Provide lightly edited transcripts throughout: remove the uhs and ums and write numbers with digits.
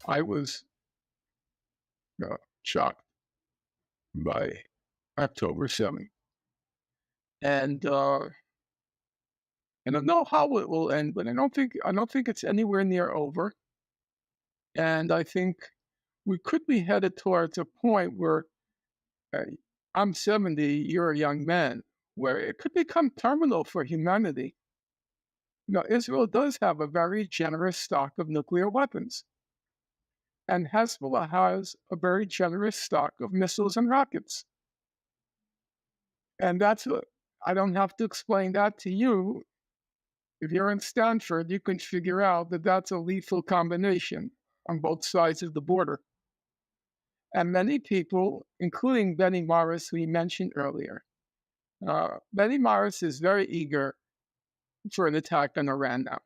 I was shocked by October 7th. And I don't know how it will end, but I don't think it's anywhere near over. And I think we could be headed towards a point where I'm 70, you're a young man, where it could become terminal for humanity. Israel does have a very generous stock of nuclear weapons, and Hezbollah has a very generous stock of missiles and rockets. And I don't have to explain that to you. If you're in Stanford, you can figure out that that's a lethal combination on both sides of the border. And many people, including Benny Morris, who you mentioned earlier, Benny Morris is very eager for an attack on Iran now.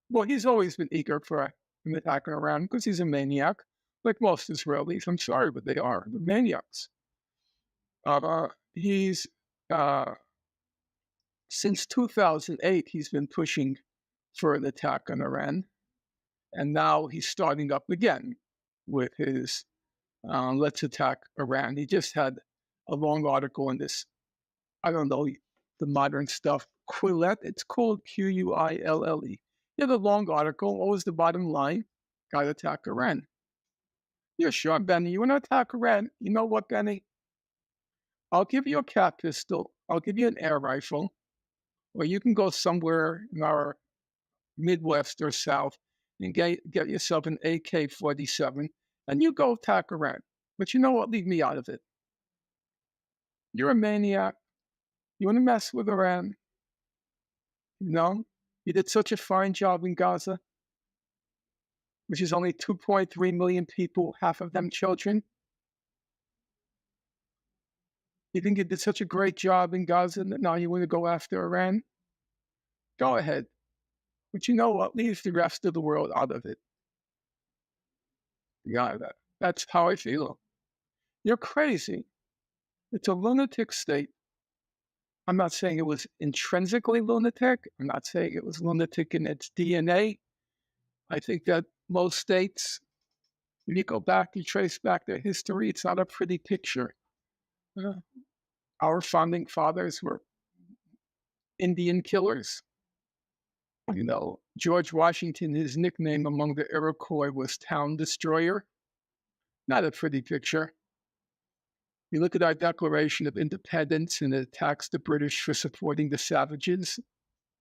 Well, he's always been eager for an attack on Iran because he's a maniac, like most Israelis. I'm sorry, but they are. They're maniacs. Since 2008, he's been pushing for an attack on Iran. And now he's starting up again with his let's attack Iran. He just had a long article in this, I don't know, the modern stuff, Quillette. It's called Quille. He had a long article. What was the bottom line? Got to attack Iran. Yeah, sure, Benny. You want to attack Iran? You know what, Benny? I'll give you a cat pistol. I'll give you an air rifle. Or you can go somewhere in our Midwest or South and get yourself an AK-47 and you go attack Iran. But you know what? Leave me out of it. You're a maniac. You want to mess with Iran? You did such a fine job in Gaza, which is only 2.3 million people, half of them children. You think you did such a great job in Gaza that now you want to go after Iran? Go ahead. But you know what? Leave the rest of the world out of it. Yeah, that's how I feel. You're crazy. It's a lunatic state. I'm not saying it was intrinsically lunatic. I'm not saying it was lunatic in its DNA. I think that most states, when you go back, you trace back their history, it's not a pretty picture. Our founding fathers were Indian killers. George Washington, his nickname among the Iroquois was Town Destroyer. Not a pretty picture. You look at our Declaration of Independence and it attacks the British for supporting the savages,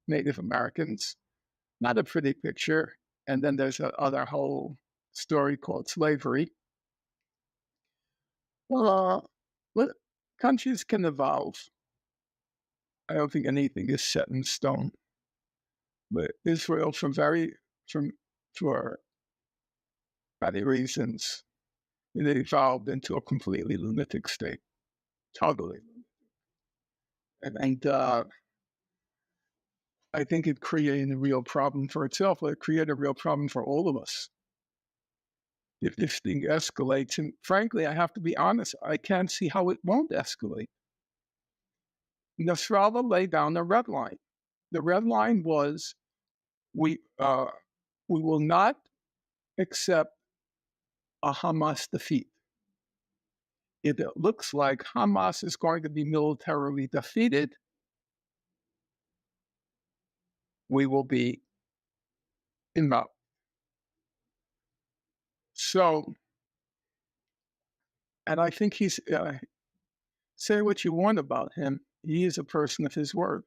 Native Americans. Not a pretty picture. And then there's another whole story called slavery. Well, countries can evolve. I don't think anything is set in stone. But Israel, for many reasons, it evolved into a completely lunatic state. Totally. And I think it created a real problem for itself, but it created a real problem for all of us. If this thing escalates, and frankly, I have to be honest, I can't see how it won't escalate. Nasrallah laid down a red line. The red line was, we will not accept a Hamas defeat. If it looks like Hamas is going to be militarily defeated, we will be involved. So, and I think he's, say what you want about him, he is a person of his word.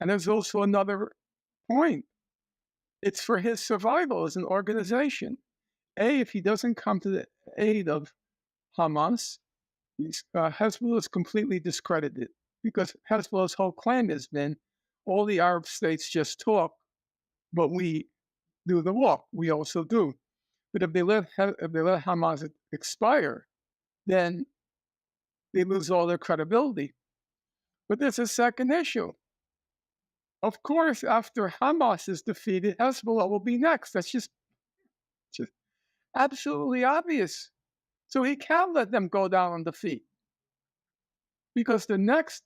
And there's also another point. It's for his survival as an organization. If he doesn't come to the aid of Hamas, Hezbollah is completely discredited because Hezbollah's whole claim has been all the Arab states just talk, but we do the walk. We also do. But if they let Hamas expire, then they lose all their credibility. But there's a second issue. Of course, after Hamas is defeated, Hezbollah will be next. That's just absolutely obvious. So he can't let them go down on defeat. Because the next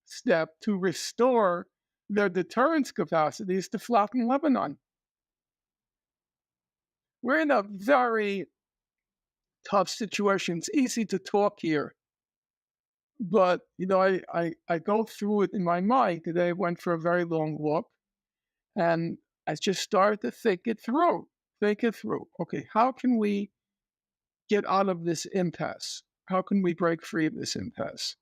step to restore their deterrence capacity is to flatten Lebanon. we're in a very tough situation. It's easy to talk here, but I go through it in my mind. Today I went for a very long walk, and I just started to think it through. Okay, how can we get out of this impasse? How can we break free of this impasse?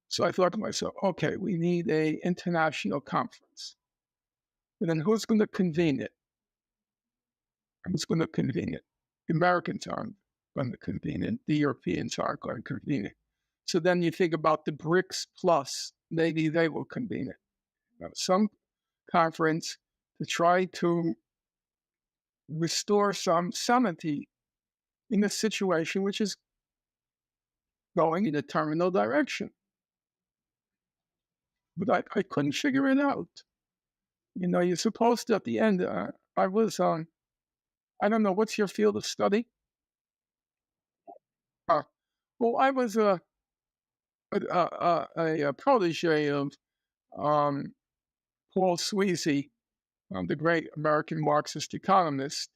So I thought to myself, okay, we need an international conference. And then who's going to convene it? Who's going to convene it? The Americans aren't going to convene it. The Europeans aren't going to convene it. So then you think about the BRICS plus, maybe they will convene it. Some conference to try to restore some sanity in a situation which is going in a terminal direction. But I couldn't figure it out. You're supposed to, at the end, I was on, I don't know, what's your field of study? Well, I was a protege of Paul Sweezy, the great American Marxist economist,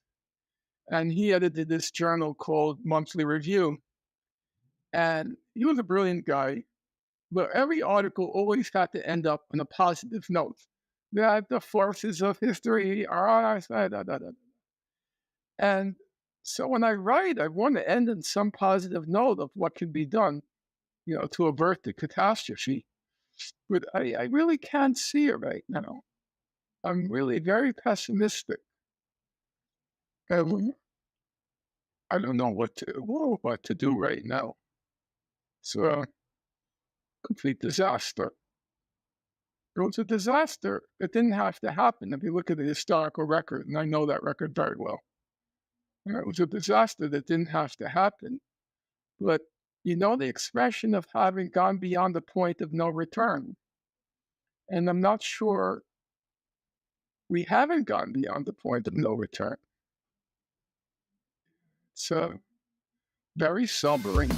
and he edited this journal called Monthly Review. And he was a brilliant guy, but every article always had to end up on a positive note. That the forces of history are... And so when I write, I want to end on some positive note of what can be done, to avert the catastrophe. But I really can't see it right now. I'm really very pessimistic. And I don't know what to do right now. It's a complete disaster. It was a disaster. It didn't have to happen if you look at the historical record, and I know that record very well. It was a disaster that didn't have to happen. But the expression of having gone beyond the point of no return. And I'm not sure we haven't gone beyond the point of no return. It's very sobering.